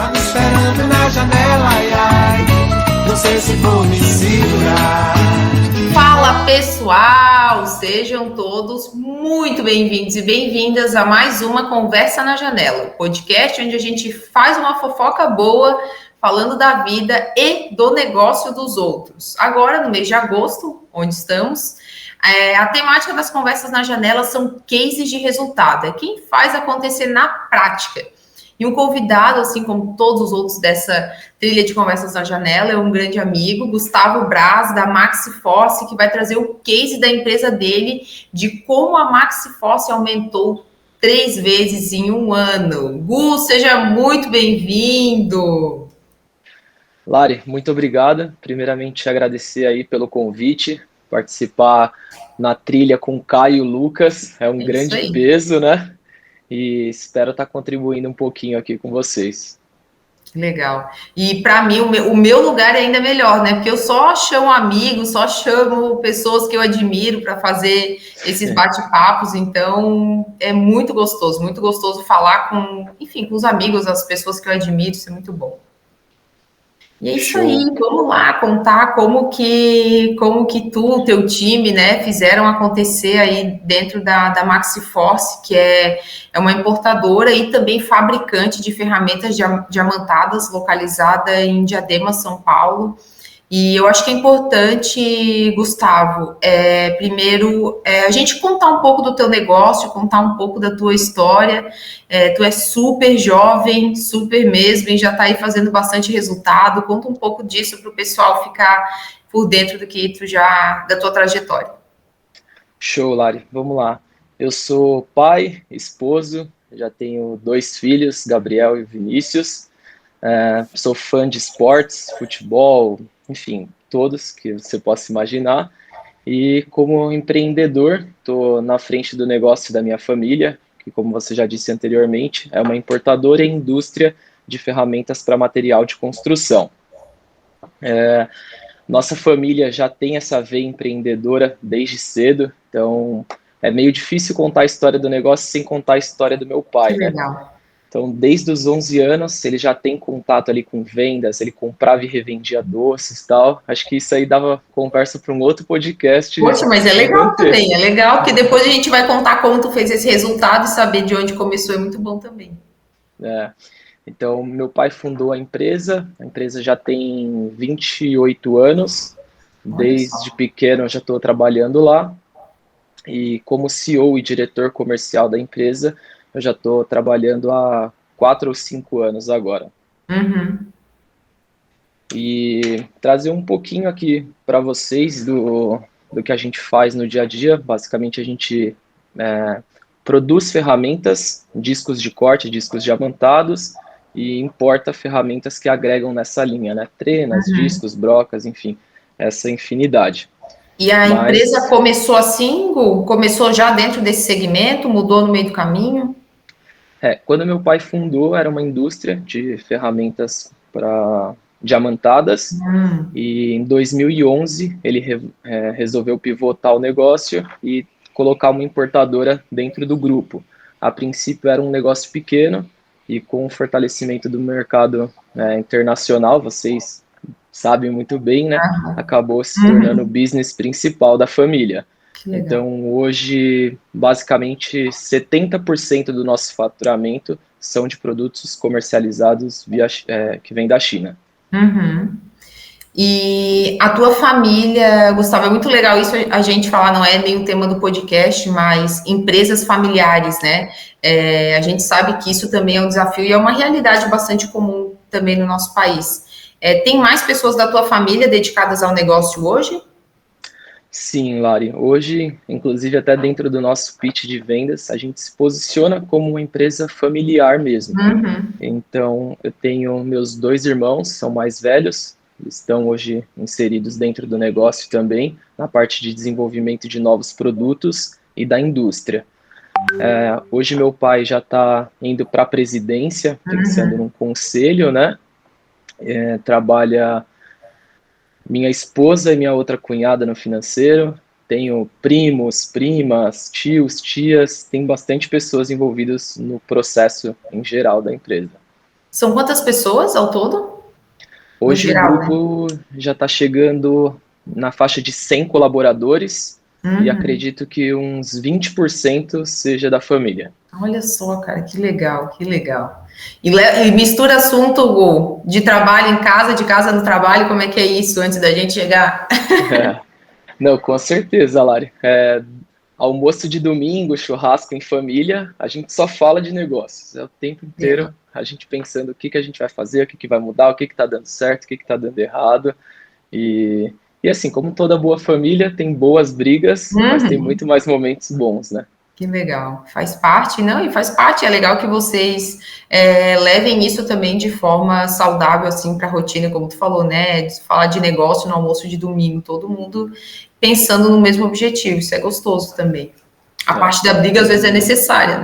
Tá me esperando na janela, ai, ai. Não sei se vou me segurar. Fala pessoal, sejam todos muito bem-vindos e bem-vindas a mais uma Conversa na Janela, podcast onde a gente faz uma fofoca boa falando da vida e do negócio dos outros. Agora, no mês de agosto, onde estamos, a temática das Conversas na Janela são cases de resultado, é quem faz acontecer na prática. E um convidado, assim como todos os outros dessa trilha de Conversas na Janela, é um grande amigo, Gustavo Braz, da Maxiforce, que vai trazer o case da empresa dele, de como a Maxiforce aumentou 3 vezes em um ano. Gu, seja muito bem-vindo! Lari, muito obrigado. Primeiramente, agradecer aí pelo convite, participar na trilha com o Caio e o Lucas, é um grande peso, né? E espero estar contribuindo um pouquinho aqui com vocês. Legal. E para mim, o meu lugar é ainda melhor, né? Porque eu só chamo amigos, só chamo pessoas que eu admiro para fazer esses bate-papos. Então, é muito gostoso falar com, enfim, com os amigos, as pessoas que eu admiro. Isso é muito bom. E é isso aí, vamos lá contar como que tu, teu time, né, fizeram acontecer aí dentro da Maxiforce, que é uma importadora e também fabricante de ferramentas diamantadas, localizada em Diadema, São Paulo. E eu acho que é importante, Gustavo, primeiro, a gente contar um pouco do teu negócio, contar um pouco da tua história. Tu é super jovem, super mesmo, e já está aí fazendo bastante resultado. Conta um pouco disso para o pessoal ficar por dentro da tua trajetória. Show, Lari. Vamos lá. Eu sou pai, esposo, já tenho 2 filhos, Gabriel e Vinícius. Sou fã de esportes, futebol, enfim, todos que você possa imaginar. E como empreendedor, estou na frente do negócio da minha família, que, como você já disse anteriormente, é uma importadora e indústria de ferramentas para material de construção. Nossa família já tem essa veia empreendedora desde cedo, então é meio difícil contar a história do negócio sem contar a história do meu pai, né? Legal. Então, desde os 11 anos, ele já tem contato ali com vendas, ele comprava e revendia doces e tal. Acho que isso aí dava conversa para um outro podcast. Poxa, mas é legal gigantesco. também, é legal, que depois a gente vai contar como tu fez esse resultado e saber de onde começou, é muito bom também. Então, meu pai fundou a empresa já tem 28 anos, desde pequeno eu já estou trabalhando lá, e como CEO e diretor comercial da empresa, eu já estou trabalhando há 4 ou 5 anos agora. E trazer um pouquinho aqui para vocês do que a gente faz no dia a dia. Basicamente, a gente produz ferramentas, discos de corte, discos diamantados, e importa ferramentas que agregam nessa linha, né? Trenas, discos, brocas, enfim, essa infinidade. E a empresa começou assim, Gu? Começou já dentro desse segmento, mudou no meio do caminho? Quando meu pai fundou, era uma indústria de ferramentas para diamantadas, e em 2011 ele resolveu pivotar o negócio e colocar uma importadora dentro do grupo. A princípio era um negócio pequeno, e com o fortalecimento do mercado internacional, vocês sabem muito bem, né? Acabou se tornando o business principal da família. Então, hoje, basicamente, 70% do nosso faturamento são de produtos comercializados que vêm da China. E a tua família, Gustavo, é muito legal isso a gente falar, não é nem o tema do podcast, mas empresas familiares, né? A gente sabe que isso também é um desafio e é uma realidade bastante comum também no nosso país. Tem mais pessoas da tua família dedicadas ao negócio hoje? Sim, Lari. Hoje, inclusive até dentro do nosso pitch de vendas, a gente se posiciona como uma empresa familiar mesmo. Então, eu tenho meus 2 irmãos, são mais velhos, eles estão hoje inseridos dentro do negócio também, na parte de desenvolvimento de novos produtos e da indústria. Hoje meu pai já está indo para a presidência, pensando num conselho, né? Trabalha minha esposa e minha outra cunhada no financeiro, tenho primos, primas, tios, tias, tem bastante pessoas envolvidas no processo em geral da empresa. São quantas pessoas ao todo? Hoje No geral, o grupo já está chegando na faixa de 100 colaboradores e acredito que uns 20% seja da família. Olha só, cara, que legal, que legal. E mistura assunto Gu, de trabalho em casa, de casa no trabalho, como é que é isso antes da gente chegar? Não, com certeza, Lari. Almoço de domingo, churrasco em família, a gente só fala de negócios. É o tempo inteiro a gente pensando o que a gente vai fazer, o que vai mudar, o que está dando certo, o que está dando errado. E assim, como toda boa família, tem boas brigas, mas tem muito mais momentos bons, né? Que legal, faz parte, não? E faz parte, é legal que vocês levem isso também de forma saudável, assim, para a rotina, como tu falou, né? De falar de negócio no almoço de domingo, todo mundo pensando no mesmo objetivo, isso é gostoso também. A parte da briga, às vezes, é necessária,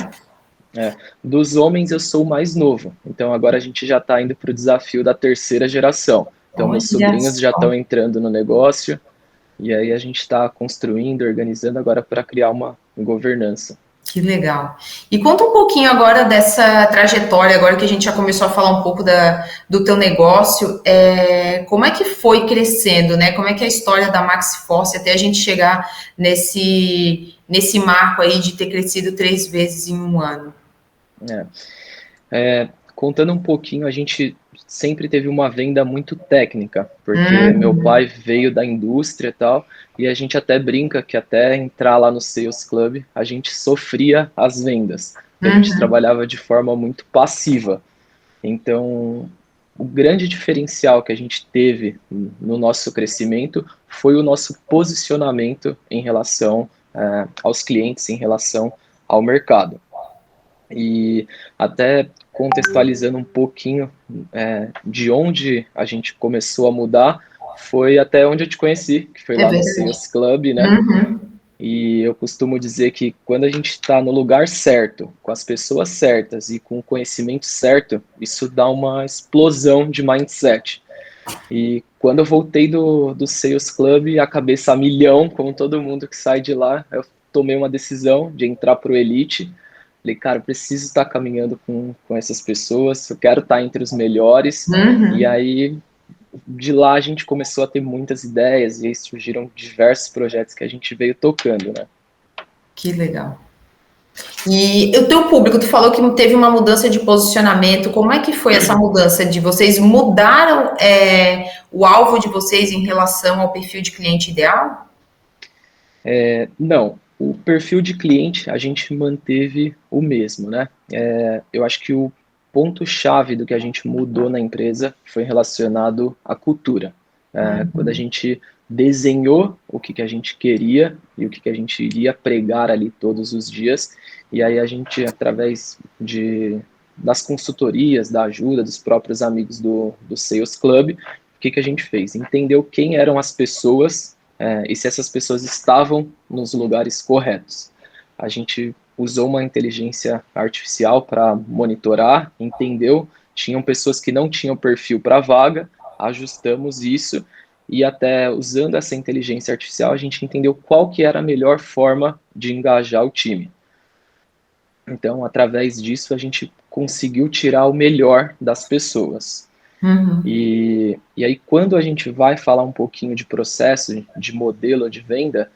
né? Dos homens, eu sou o mais novo, então agora a gente já está indo para o desafio da terceira geração. Então, meus sobrinhos já estão entrando no negócio, e aí a gente está construindo, organizando agora para criar uma governança. Que legal. E conta um pouquinho agora dessa trajetória, agora que a gente já começou a falar um pouco do teu negócio, como é que foi crescendo, né? Como é que é a história da Maxiforce até a gente chegar nesse marco aí de ter crescido 3 vezes em um ano? Contando um pouquinho, a gente sempre teve uma venda muito técnica, porque meu pai veio da indústria e tal, e a gente até brinca que até entrar lá no Sales Club, a gente sofria as vendas, a gente trabalhava de forma muito passiva. Então, o grande diferencial que a gente teve no nosso crescimento foi o nosso posicionamento em relação aos clientes, em relação ao mercado. E até contextualizando um pouquinho de onde a gente começou a mudar, foi até onde eu te conheci, que foi lá no Sales Club, né? E eu costumo dizer que quando a gente está no lugar certo, com as pessoas certas e com o conhecimento certo, isso dá uma explosão de mindset. E quando eu voltei do Sales Club, a cabeça a milhão, como todo mundo que sai de lá, eu tomei uma decisão de entrar para o Elite. Falei, cara, eu preciso estar caminhando com essas pessoas, eu quero estar entre os melhores. E aí, de lá, a gente começou a ter muitas ideias e aí surgiram diversos projetos que a gente veio tocando, né? Que legal. E o teu público, tu falou que teve uma mudança de posicionamento, como é que foi essa mudança de vocês mudaram o alvo de vocês em relação ao perfil de cliente ideal? Não, o perfil de cliente a gente manteve o mesmo, né? Eu acho que o ponto-chave do que a gente mudou na empresa foi relacionado à cultura. Quando a gente desenhou o que a gente queria e o que a gente iria pregar ali todos os dias, e aí a gente, através das consultorias, da ajuda dos próprios amigos do Sales Club, o que a gente fez? Entendeu quem eram as pessoas e se essas pessoas estavam nos lugares corretos. A gente usou uma inteligência artificial para monitorar, entendeu, tinham pessoas que não tinham perfil para vaga, ajustamos isso e até usando essa inteligência artificial a gente entendeu qual que era a melhor forma de engajar o time. Então, através disso, a gente conseguiu tirar o melhor das pessoas. E aí, quando a gente vai falar um pouquinho de processo, de modelo de venda,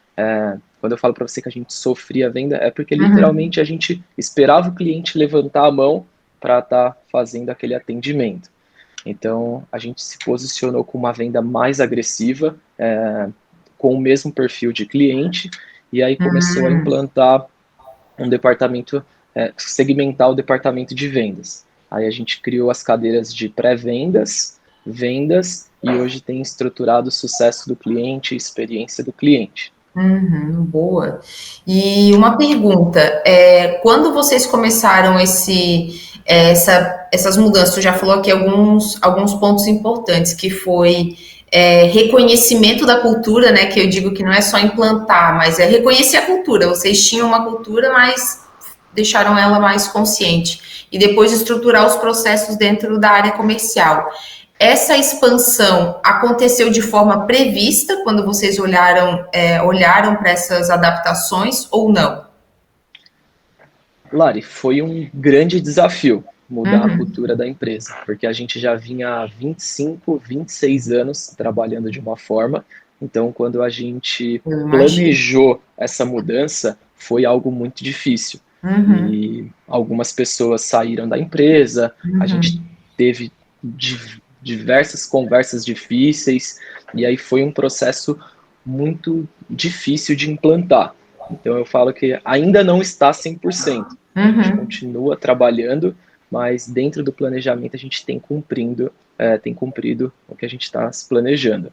quando eu falo para você que a gente sofria a venda, é porque literalmente a gente esperava o cliente levantar a mão para estar fazendo aquele atendimento. Então, a gente se posicionou com uma venda mais agressiva, com o mesmo perfil de cliente, e aí começou a implantar um departamento, segmentar o departamento de vendas. Aí a gente criou as cadeiras de pré-vendas, vendas, e hoje tem estruturado o sucesso do cliente e experiência do cliente. Boa. E uma pergunta, quando vocês começaram essas mudanças, tu já falou aqui alguns pontos importantes, que foi reconhecimento da cultura, né? Que eu digo que não é só implantar, mas é reconhecer a cultura. Vocês tinham uma cultura, mas deixaram ela mais consciente. E depois estruturar os processos dentro da área comercial. Essa expansão aconteceu de forma prevista quando vocês olharam para essas adaptações ou não? Lari, foi um grande desafio. mudar a cultura da empresa, porque a gente já vinha há 25, 26 anos trabalhando de uma forma, então quando a gente planejou essa mudança, foi algo muito difícil. E algumas pessoas saíram da empresa, a gente teve diversas conversas difíceis, e aí foi um processo muito difícil de implantar. Então eu falo que ainda não está 100%. A gente continua trabalhando, mas dentro do planejamento a gente tem cumprido o que a gente está se planejando.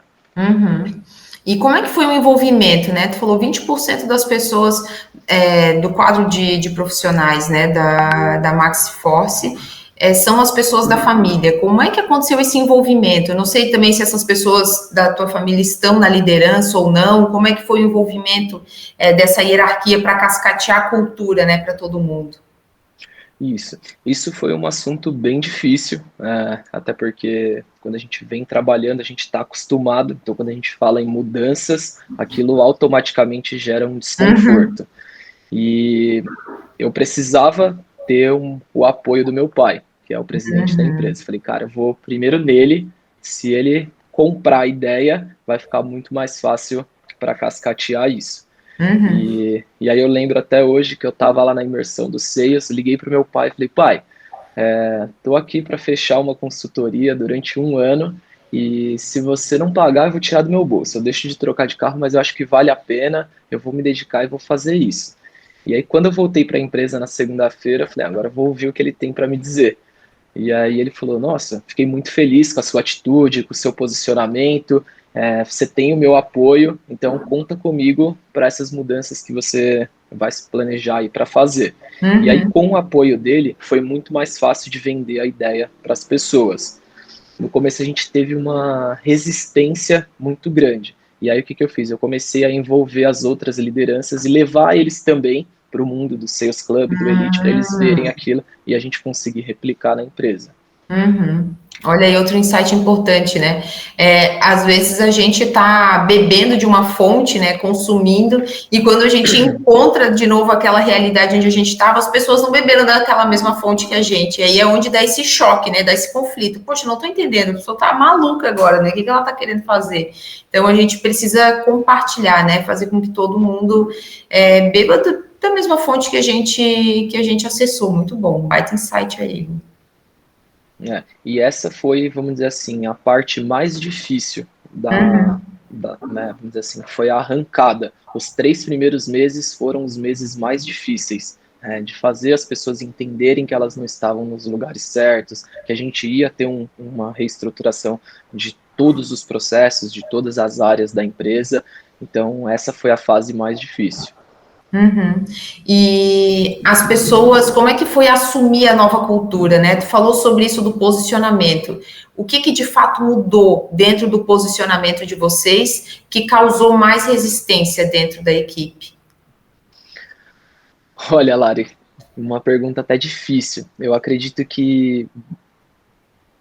E como é que foi o envolvimento, né? Tu falou 20% das pessoas do quadro de profissionais, né, da Maxiforce, são as pessoas da família. Como é que aconteceu esse envolvimento? Eu não sei também se essas pessoas da tua família estão na liderança ou não. Como é que foi o envolvimento dessa hierarquia para cascatear a cultura, né, para todo mundo? Isso foi um assunto bem difícil, até porque quando a gente vem trabalhando, a gente está acostumado, então quando a gente fala em mudanças, aquilo automaticamente gera um desconforto. E eu precisava ter o apoio do meu pai, que é o presidente da empresa. Falei, cara, eu vou primeiro nele, se ele comprar a ideia, vai ficar muito mais fácil para cascatear isso. E aí eu lembro até hoje que eu estava lá na imersão do Sales, liguei para o meu pai e falei, pai, estou aqui para fechar uma consultoria durante 1 ano e se você não pagar, eu vou tirar do meu bolso. Eu deixo de trocar de carro, mas eu acho que vale a pena, eu vou me dedicar e vou fazer isso. E aí quando eu voltei para a empresa na segunda-feira, eu falei, agora eu vou ouvir o que ele tem para me dizer. E aí ele falou, nossa, fiquei muito feliz com a sua atitude, com o seu posicionamento, você tem o meu apoio, então conta comigo para essas mudanças que você vai se planejar aí para fazer. E aí com o apoio dele, foi muito mais fácil de vender a ideia para as pessoas. No começo a gente teve uma resistência muito grande. E aí o que eu fiz? Eu comecei a envolver as outras lideranças e levar eles também para o mundo do Sales Club, do Elite, para eles verem aquilo e a gente conseguir replicar na empresa. Olha aí, outro insight importante, né? Às vezes a gente está bebendo de uma fonte, né? Consumindo, e quando a gente encontra de novo aquela realidade onde a gente estava, as pessoas não beberam daquela mesma fonte que a gente. E aí é onde dá esse choque, né? Dá esse conflito. Poxa, não estou entendendo, a pessoa está maluca agora, né? O que ela está querendo fazer? Então a gente precisa compartilhar, né? Fazer com que todo mundo beba da mesma fonte que a gente acessou. Muito bom, baita insight aí. E essa foi, vamos dizer assim, a parte mais difícil né, vamos dizer assim, foi a arrancada. Os 3 primeiros meses foram os meses mais difíceis, de fazer as pessoas entenderem que elas não estavam nos lugares certos, que a gente ia ter uma reestruturação de todos os processos, de todas as áreas da empresa. Então, essa foi a fase mais difícil. E as pessoas, como é que foi assumir a nova cultura, né? Tu falou sobre isso do posicionamento. O que de fato mudou dentro do posicionamento de vocês que causou mais resistência dentro da equipe? Olha, Lari, uma pergunta até difícil. Eu acredito que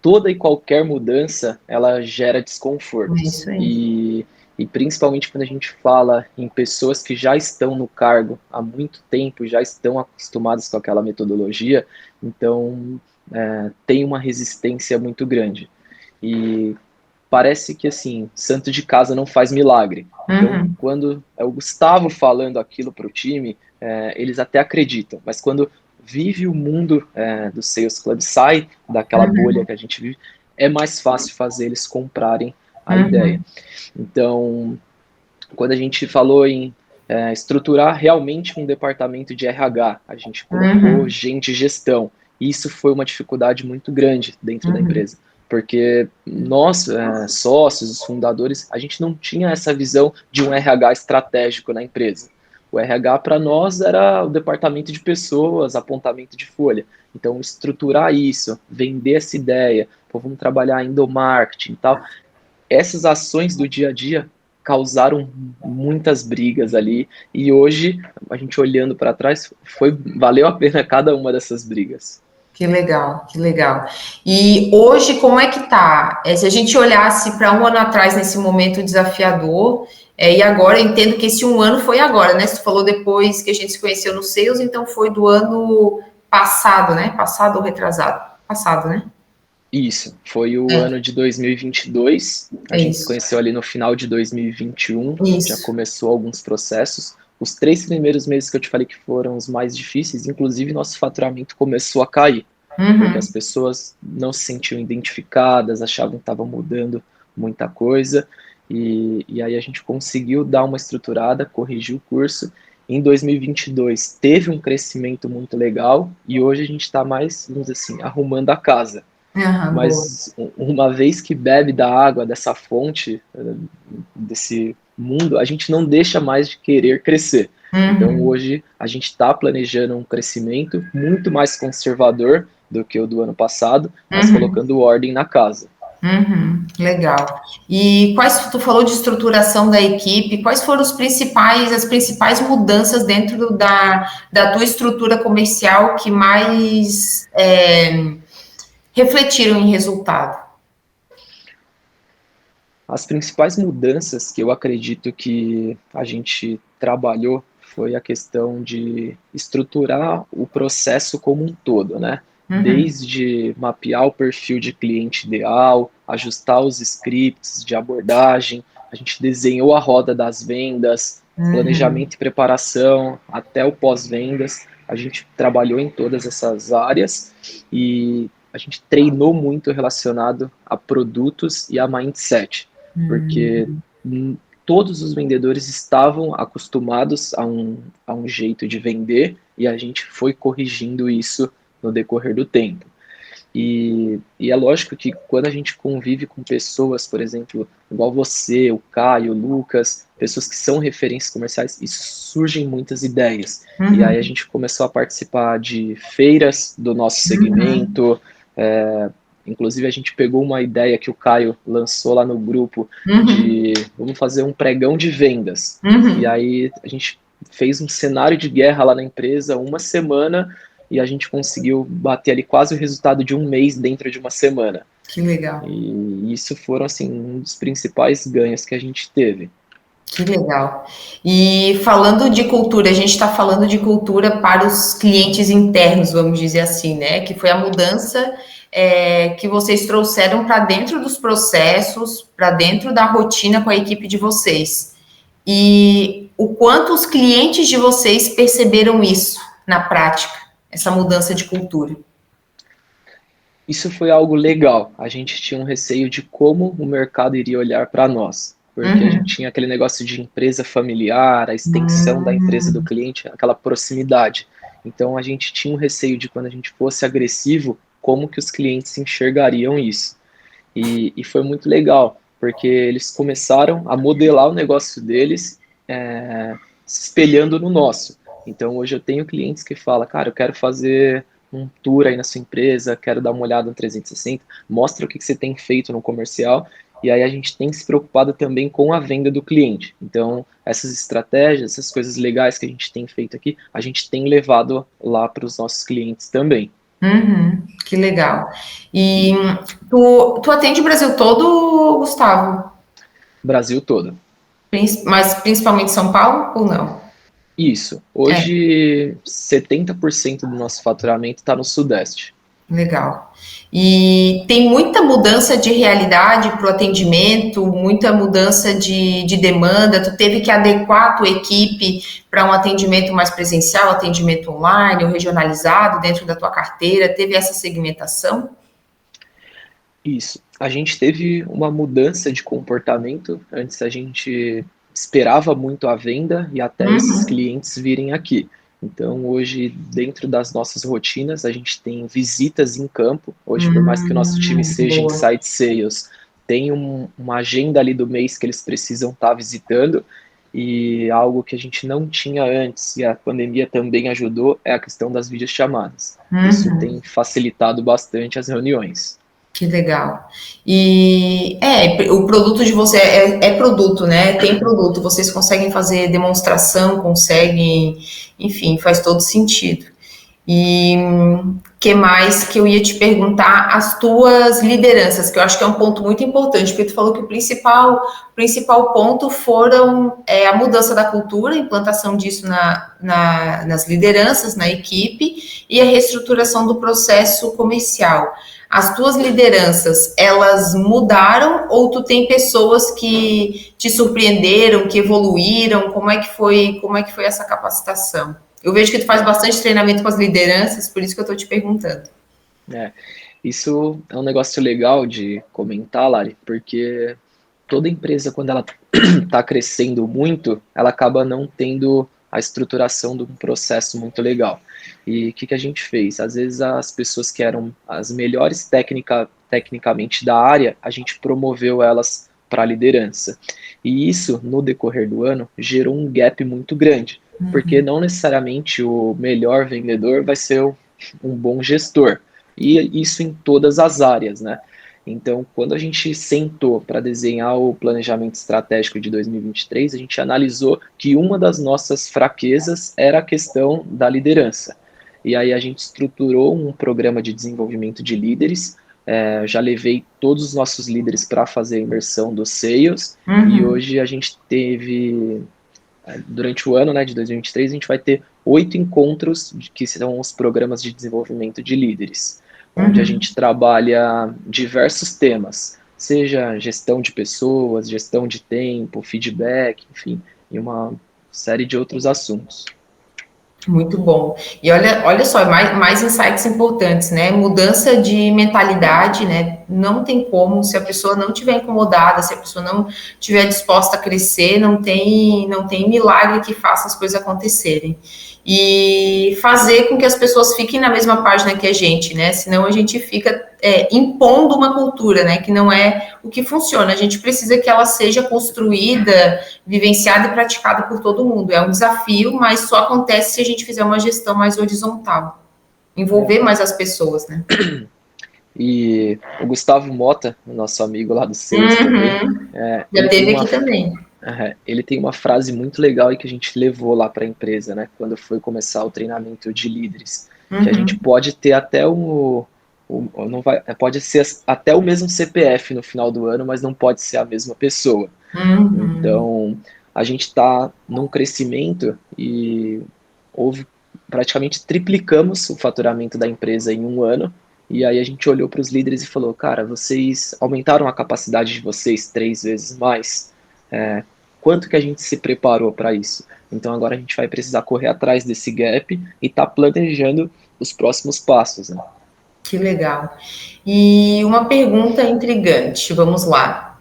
toda e qualquer mudança, ela gera desconforto. Isso aí. E principalmente quando a gente fala em pessoas que já estão no cargo há muito tempo, já estão acostumadas com aquela metodologia, então tem uma resistência muito grande. E parece que, assim, santo de casa não faz milagre. Então, quando é o Gustavo falando aquilo para o time, eles até acreditam, mas quando vive o mundo do Sales Club, sai daquela bolha que a gente vive, é mais fácil fazer eles comprarem a ideia. Então, quando a gente falou em estruturar realmente um departamento de RH, a gente colocou gente de gestão. E isso foi uma dificuldade muito grande dentro da empresa, porque nós, sócios, os fundadores, a gente não tinha essa visão de um RH estratégico na empresa. O RH para nós era o departamento de pessoas, apontamento de folha. Então, estruturar isso, vender essa ideia, vamos trabalhar endomarketing e tal. Essas ações do dia a dia causaram muitas brigas ali, e hoje, a gente olhando para trás, valeu a pena cada uma dessas brigas. Que legal, que legal. E hoje, como é que tá? Se a gente olhasse para 1 ano atrás, nesse momento desafiador, e agora, eu entendo que esse 1 ano foi agora, né? Você falou depois que a gente se conheceu no Sales, então foi do ano passado, né? Passado ou retrasado? Passado, né? Isso, foi o ano de 2022, a gente se conheceu ali no final de 2021, já começou alguns processos. Os 3 primeiros meses que eu te falei que foram os mais difíceis, inclusive nosso faturamento começou a cair, porque as pessoas não se sentiam identificadas, achavam que estava mudando muita coisa, e aí a gente conseguiu dar uma estruturada, corrigir o curso. Em 2022 teve um crescimento muito legal, e hoje a gente está mais, vamos dizer assim, arrumando a casa. Mas uma vez que bebe da água, dessa fonte, desse mundo, a gente não deixa mais de querer crescer. Então hoje a gente está planejando um crescimento muito mais conservador do que o do ano passado, mas colocando ordem na casa. Legal. E tu falou de estruturação da equipe, quais foram as principais mudanças dentro da tua estrutura comercial que mais refletiram em resultado? As principais mudanças que eu acredito que a gente trabalhou foi a questão de estruturar o processo como um todo, né? Desde mapear o perfil de cliente ideal, ajustar os scripts de abordagem, a gente desenhou a roda das vendas, planejamento e preparação, até o pós-vendas, a gente trabalhou em todas essas áreas e a gente treinou muito relacionado a produtos e a mindset, porque todos os vendedores estavam acostumados a um jeito de vender e a gente foi corrigindo isso no decorrer do tempo. E é lógico que quando a gente convive com pessoas, por exemplo, igual você, o Caio, o Lucas, pessoas que são referências comerciais, isso surgem muitas ideias. E aí a gente começou a participar de feiras do nosso segmento, inclusive a gente pegou uma ideia que o Caio lançou lá no grupo de vamos fazer um pregão de vendas. E aí a gente fez um cenário de guerra lá na empresa, uma semana, e a gente conseguiu bater ali quase o resultado de um mês dentro de uma semana. Que legal. E isso foram, assim, um dos principais ganhos que a gente teve. Que legal. E falando de cultura, a gente está falando de cultura para os clientes internos, vamos dizer assim, né? Que foi a mudança que vocês trouxeram para dentro dos processos, para dentro da rotina com a equipe de vocês. E o quanto os clientes de vocês perceberam isso na prática, essa mudança de cultura? Isso foi algo legal. A gente tinha um receio de como o mercado iria olhar para nós. Porque a gente tinha aquele negócio de empresa familiar, a extensão da empresa do cliente, aquela proximidade. Então a gente tinha um receio de quando a gente fosse agressivo, como que os clientes enxergariam isso. E foi muito legal, porque eles começaram a modelar o negócio deles se espelhando no nosso. Então hoje eu tenho clientes que falam, cara, eu quero fazer um tour aí na sua empresa, quero dar uma olhada no 360, mostra o que você tem feito no comercial, e aí a gente tem se preocupado também com a venda do cliente. Então, essas estratégias, essas coisas legais que a gente tem feito aqui, a gente tem levado lá para os nossos clientes também. Que legal. E tu atende o Brasil todo, Gustavo? Brasil todo. Mas principalmente São Paulo ou não? Isso. Hoje, 70% do nosso faturamento está no Sudeste. Legal. E tem muita mudança de realidade para o atendimento, muita mudança de demanda. Tu teve que adequar a tua equipe para um atendimento mais presencial, atendimento online ou regionalizado dentro da tua carteira. Teve essa segmentação? Isso. A gente teve uma mudança de comportamento. Antes a gente esperava muito a venda e até esses clientes virem aqui. Então, hoje, dentro das nossas rotinas, a gente tem visitas em campo. Hoje, por mais que o nosso time seja Inside Sales, tem uma agenda ali do mês que eles precisam estar visitando. E algo que a gente não tinha antes, e a pandemia também ajudou, é a questão das videochamadas. Isso tem facilitado bastante as reuniões. Que legal. E o produto de você é produto, né? Tem produto, vocês conseguem fazer demonstração, conseguem, enfim, faz todo sentido. E que mais que eu ia te perguntar? As tuas lideranças, que eu acho que é um ponto muito importante, porque tu falou que o principal ponto foram a mudança da cultura, a implantação disso nas lideranças, na equipe, e a reestruturação do processo comercial. As tuas lideranças, elas mudaram ou tu tem pessoas que te surpreenderam, que evoluíram? Como é que foi essa capacitação? Eu vejo que tu faz bastante treinamento com as lideranças, por isso que eu estou te perguntando. Isso é um negócio legal de comentar, Lari, porque toda empresa, quando ela está crescendo muito, ela acaba não tendo a estruturação de um processo muito legal. E o que a gente fez? Às vezes as pessoas que eram as melhores tecnicamente da área, a gente promoveu elas para a liderança. E isso, no decorrer do ano, gerou um gap muito grande, porque não necessariamente o melhor vendedor vai ser um bom gestor. E isso em todas as áreas, né? Então, quando a gente sentou para desenhar o planejamento estratégico de 2023, a gente analisou que uma das nossas fraquezas era a questão da liderança. E aí a gente estruturou um programa de desenvolvimento de líderes. Já levei todos os nossos líderes para fazer a imersão dos sales. E hoje a gente teve, durante o ano, né, de 2023, a gente vai ter 8 encontros, que são os programas de desenvolvimento de líderes, onde a gente trabalha diversos temas, seja gestão de pessoas, gestão de tempo, feedback, enfim, e uma série de outros assuntos. Muito bom. E olha só, mais insights importantes, né? Mudança de mentalidade, né? Não tem como, se a pessoa não estiver incomodada, se a pessoa não estiver disposta a crescer, não tem milagre que faça as coisas acontecerem. E fazer com que as pessoas fiquem na mesma página que a gente, né? Senão a gente fica impondo uma cultura, né? Que não é o que funciona. A gente precisa que ela seja construída, vivenciada e praticada por todo mundo. É um desafio, mas só acontece se a gente fizer uma gestão mais horizontal. Envolver mais as pessoas, né? E o Gustavo Mota, o nosso amigo lá do Sales também. Já teve aqui também. Ele tem uma frase muito legal e que a gente levou lá para a empresa, né? Quando foi começar o treinamento de líderes. Que a gente pode ter até pode ser até o mesmo CPF no final do ano, mas não pode ser a mesma pessoa. Então, a gente está num crescimento e praticamente triplicamos o faturamento da empresa em um ano. E aí a gente olhou para os líderes e falou, cara, vocês aumentaram a capacidade de vocês 3 vezes mais? Quanto que a gente se preparou para isso? Então agora a gente vai precisar correr atrás desse gap e tá planejando os próximos passos, né? Que legal. E uma pergunta intrigante, vamos lá.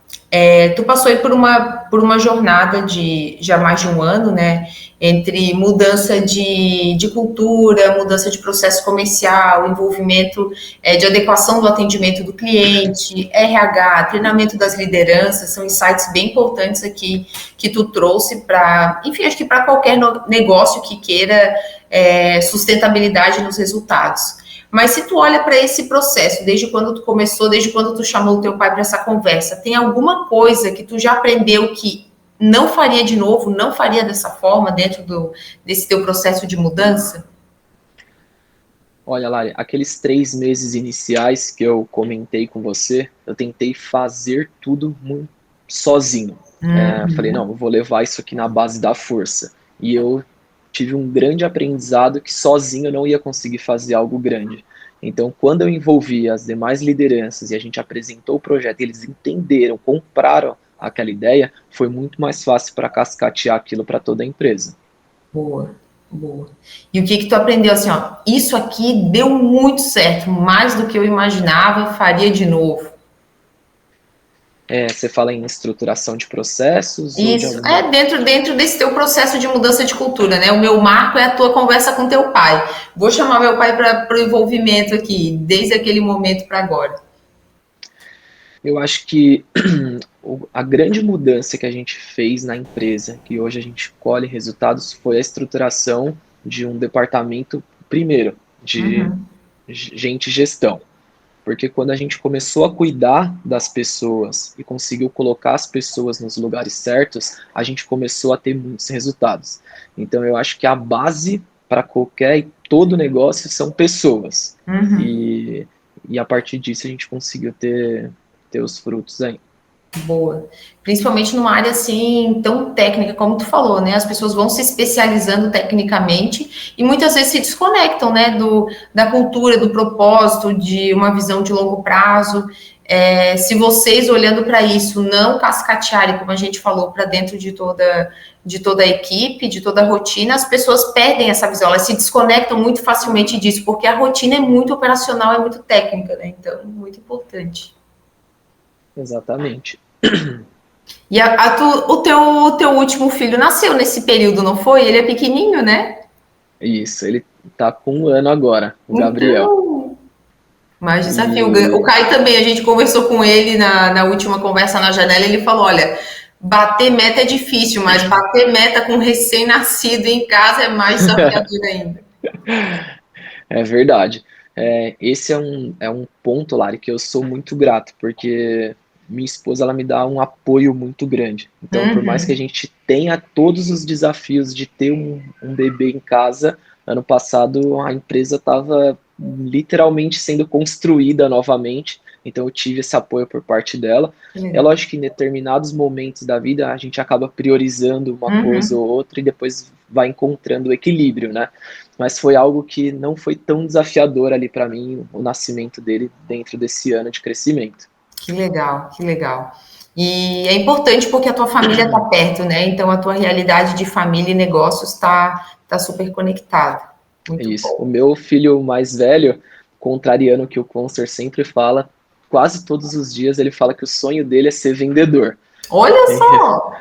Tu passou aí por uma jornada de já mais de um ano, né? Entre mudança de cultura, mudança de processo comercial, envolvimento de adequação do atendimento do cliente, RH, treinamento das lideranças, são insights bem importantes aqui que tu trouxe para, enfim, acho que para qualquer negócio que queira sustentabilidade nos resultados. Mas se tu olha para esse processo, desde quando tu começou, desde quando tu chamou o teu pai para essa conversa, tem alguma coisa que tu já aprendeu que não faria de novo, não faria dessa forma dentro desse teu processo de mudança? Olha, Lari, aqueles 3 meses iniciais que eu comentei com você, eu tentei fazer tudo muito sozinho. Falei, não, eu vou levar isso aqui na base da força. E eu tive um grande aprendizado que sozinho eu não ia conseguir fazer algo grande. Então, quando eu envolvi as demais lideranças e a gente apresentou o projeto, eles entenderam, compraram aquela ideia, foi muito mais fácil para cascatear aquilo para toda a empresa. Boa. E o que tu aprendeu assim, ó, isso aqui deu muito certo, mais do que eu imaginava, faria de novo? Você fala em estruturação de processos? Isso, dentro desse teu processo de mudança de cultura, né? O meu marco é a tua conversa com teu pai. Vou chamar meu pai para o envolvimento aqui, desde aquele momento para agora. Eu acho que a grande mudança que a gente fez na empresa, que hoje a gente colhe resultados, foi a estruturação de um departamento, primeiro, de gente gestão. Porque quando a gente começou a cuidar das pessoas e conseguiu colocar as pessoas nos lugares certos, a gente começou a ter muitos resultados. Então eu acho que a base para qualquer e todo negócio são pessoas. Uhum. E a partir disso a gente conseguiu ter os frutos aí. Boa. Principalmente numa área assim tão técnica como tu falou, né? As pessoas vão se especializando tecnicamente e muitas vezes se desconectam, né? Da cultura, do propósito, de uma visão de longo prazo. Se vocês olhando para isso não cascatearem, como a gente falou, para dentro de toda a equipe, de toda a rotina, as pessoas perdem essa visão, elas se desconectam muito facilmente disso, porque a rotina é muito operacional, é muito técnica, né? Então, muito importante. Exatamente. E o teu último filho nasceu nesse período, não foi? Ele é pequenininho, né? Isso, ele tá com 1 ano agora, o Gabriel. Então, mais desafio. O E Caio também, a gente conversou com ele na última conversa na janela, ele falou, olha, bater meta é difícil, mas bater meta com recém-nascido em casa é mais desafiador ainda. é verdade. Esse é um ponto, Lari, que eu sou muito grato, porque minha esposa ela me dá um apoio muito grande. Então, por mais que a gente tenha todos os desafios de ter um bebê em casa, ano passado a empresa estava literalmente sendo construída novamente. Então, eu tive esse apoio por parte dela. É lógico que em determinados momentos da vida a gente acaba priorizando uma coisa ou outra e depois vai encontrando o equilíbrio, né? Mas foi algo que não foi tão desafiador ali para mim, o nascimento dele dentro desse ano de crescimento. Que legal, que legal. E é importante porque a tua família está perto, né? Então a tua realidade de família e negócios tá super conectada. Muito Isso. bom. O meu filho mais velho, contrariando o que o Conster sempre fala, quase todos os dias ele fala que o sonho dele é ser vendedor. Olha só!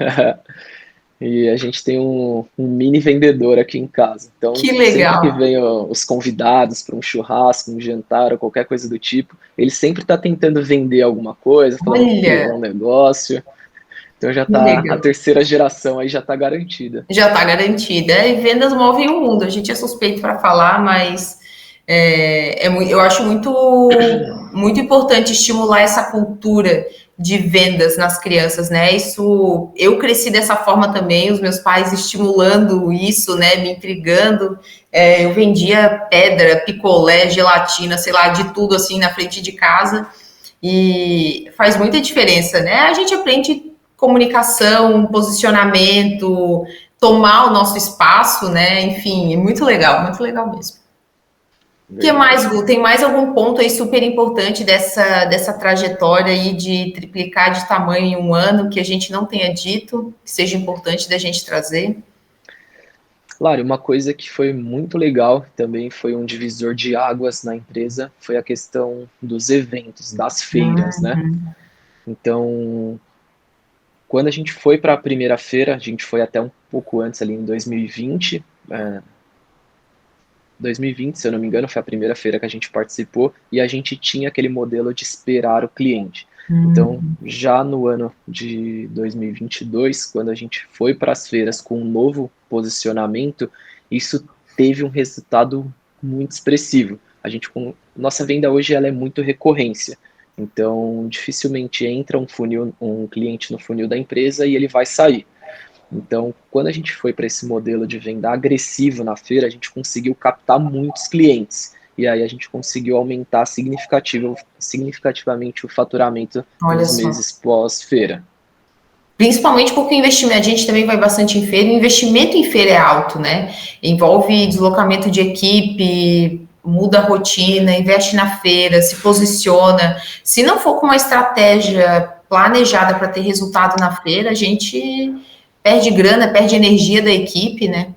E a gente tem um mini vendedor aqui em casa. Então, Que sempre que legal! vem os convidados para um churrasco, um jantar ou qualquer coisa do tipo, ele sempre está tentando vender alguma coisa, falando que Olha, criou um negócio. Então já que tá, a legal. terceira geração aí já está garantida. Já está garantida. E vendas movem o mundo. A gente é suspeito para falar, mas eu acho muito importante estimular essa cultura de vendas nas crianças, né? Isso, eu cresci dessa forma também, os meus pais estimulando isso, né? Me intrigando. Eu vendia pedra, picolé, gelatina, sei lá, de tudo assim na frente de casa. E faz muita diferença, né? A gente aprende comunicação, posicionamento, tomar o nosso espaço, né? Enfim, é muito legal mesmo. O que mais, Gu? Tem mais algum ponto aí super importante dessa trajetória aí de triplicar de tamanho em um ano que a gente não tenha dito, que seja importante da gente trazer? Claro, uma coisa que foi muito legal, também foi um divisor de águas na empresa, foi a questão dos eventos, das feiras, né? Então, quando a gente foi para a primeira feira, a gente foi até um pouco antes ali em 2020, 2020, se eu não me engano, foi a primeira feira que a gente participou e a gente tinha aquele modelo de esperar o cliente. Então, já no ano de 2022, quando a gente foi para as feiras com um novo posicionamento, isso teve um resultado muito expressivo. Nossa venda hoje ela é muito recorrência. Então, dificilmente entra um cliente no funil da empresa e ele vai sair. Então, quando a gente foi para esse modelo de venda agressivo na feira, a gente conseguiu captar muitos clientes. E aí a gente conseguiu aumentar significativamente o faturamento Olha nos só. meses pós-feira. Principalmente porque o investimento, a gente também vai bastante em feira, o investimento em feira é alto, né? Envolve deslocamento de equipe, muda a rotina, investe na feira, se posiciona. Se não for com uma estratégia planejada para ter resultado na feira, a gente perde grana, perde energia da equipe, né?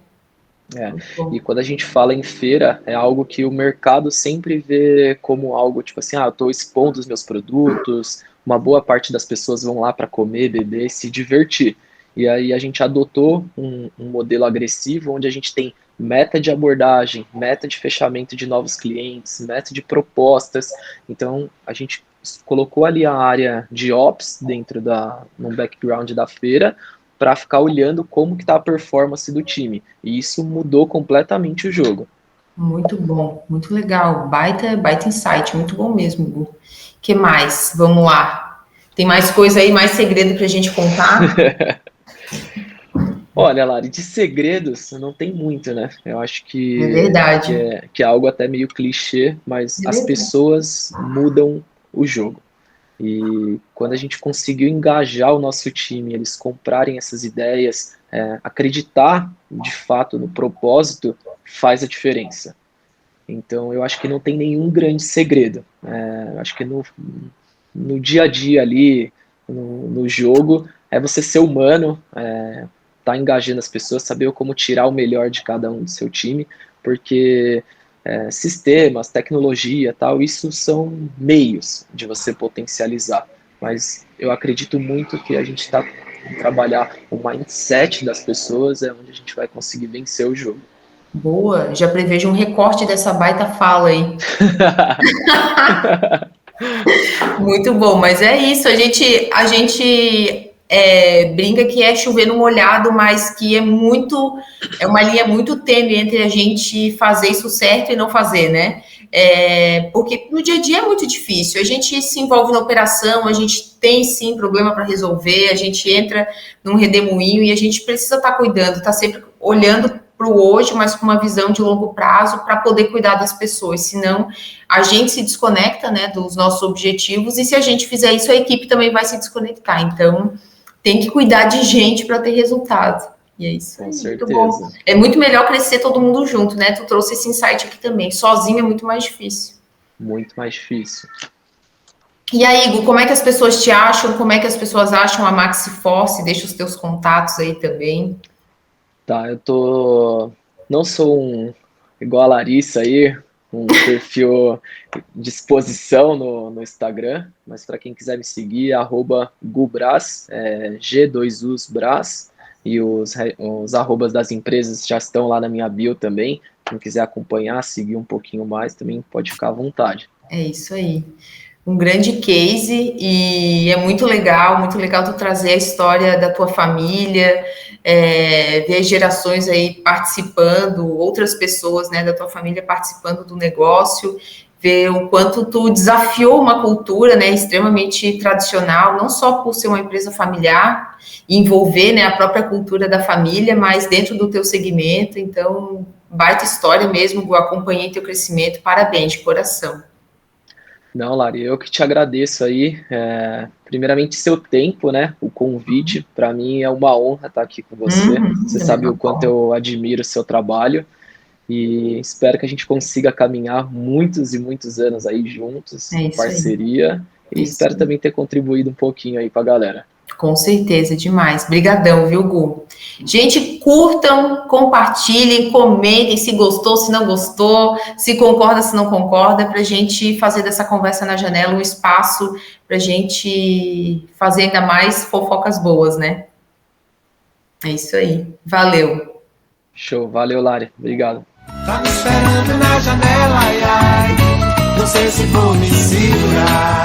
E quando a gente fala em feira, é algo que o mercado sempre vê como algo tipo assim, eu estou expondo os meus produtos, uma boa parte das pessoas vão lá para comer, beber, se divertir. E aí a gente adotou um modelo agressivo, onde a gente tem meta de abordagem, meta de fechamento de novos clientes, meta de propostas. Então a gente colocou ali a área de Ops dentro no background da feira, para ficar olhando como que está a performance do time. E isso mudou completamente o jogo. Muito bom, muito legal. Baita insight, muito bom mesmo, Gu. O que mais? Vamos lá. Tem mais coisa aí, mais segredo para a gente contar? Olha, Lari, de segredos não tem muito, né? Eu acho É verdade. que é algo até meio clichê, mas É as verdade. pessoas mudam o jogo. E quando a gente conseguiu engajar o nosso time, eles comprarem essas ideias, acreditar de fato no propósito, faz a diferença. Então, eu acho que não tem nenhum grande segredo. Eu acho que no dia a dia ali, no jogo, é você ser humano, tá engajando as pessoas, saber como tirar o melhor de cada um do seu time, porque sistemas, tecnologia, tal, isso são meios de você potencializar. Mas eu acredito muito que a gente está trabalhar o mindset das pessoas é onde a gente vai conseguir vencer o jogo. Boa, já prevejo um recorte dessa baita fala aí. Muito bom, mas é isso. A gente brinca que é chover no molhado, mas que é uma linha muito tênue entre a gente fazer isso certo e não fazer, né? Porque no dia a dia é muito difícil. A gente se envolve na operação, a gente tem sim problema para resolver, a gente entra num redemoinho e a gente precisa estar cuidando, estar sempre olhando para o hoje, mas com uma visão de longo prazo para poder cuidar das pessoas. Senão a gente se desconecta, né, dos nossos objetivos, e se a gente fizer isso, a equipe também vai se desconectar. Então, tem que cuidar de gente para ter resultado. E é isso aí, Com muito bom. certeza. É muito melhor crescer todo mundo junto, né? Tu trouxe esse insight aqui também. Sozinho é muito mais difícil. Muito mais difícil. E aí, Igor, como é que as pessoas te acham? Como é que as pessoas acham a Maxi Force? Deixa os teus contatos aí também. Tá, não sou igual a Larissa aí, um perfil de exposição no Instagram, mas para quem quiser me seguir, @gubras, G2UsBras, e os arrobas das empresas já estão lá na minha bio também. Quem quiser acompanhar, seguir um pouquinho mais, também pode ficar à vontade. É isso aí. Um grande case, e é muito legal tu trazer a história da tua família, ver as gerações aí participando, outras pessoas, né, da tua família participando do negócio, ver o quanto tu desafiou uma cultura, né, extremamente tradicional, não só por ser uma empresa familiar, envolver, né, a própria cultura da família, mas dentro do teu segmento. Então, baita história mesmo, acompanhei teu crescimento, parabéns de coração. Não, Lari, eu que te agradeço aí. Primeiramente, seu tempo, né? O convite, para mim é uma honra estar aqui com você. Você Da sabe mesma o quanto forma. eu admiro o seu trabalho e espero que a gente consiga caminhar muitos e muitos anos aí juntos, É em isso aí. parceria, É e isso espero aí. também ter contribuído um pouquinho aí para a galera. Com certeza, demais. Brigadão, viu, Gu? Gente, curtam, compartilhem, comentem se gostou, se não gostou, se concorda, se não concorda, para a gente fazer dessa conversa na janela um espaço para a gente fazer ainda mais fofocas boas, né? É isso aí. Valeu. Show, valeu, Lari. Obrigado. Tá me esperando na janela, ai, ai. Não sei se vou me segurar.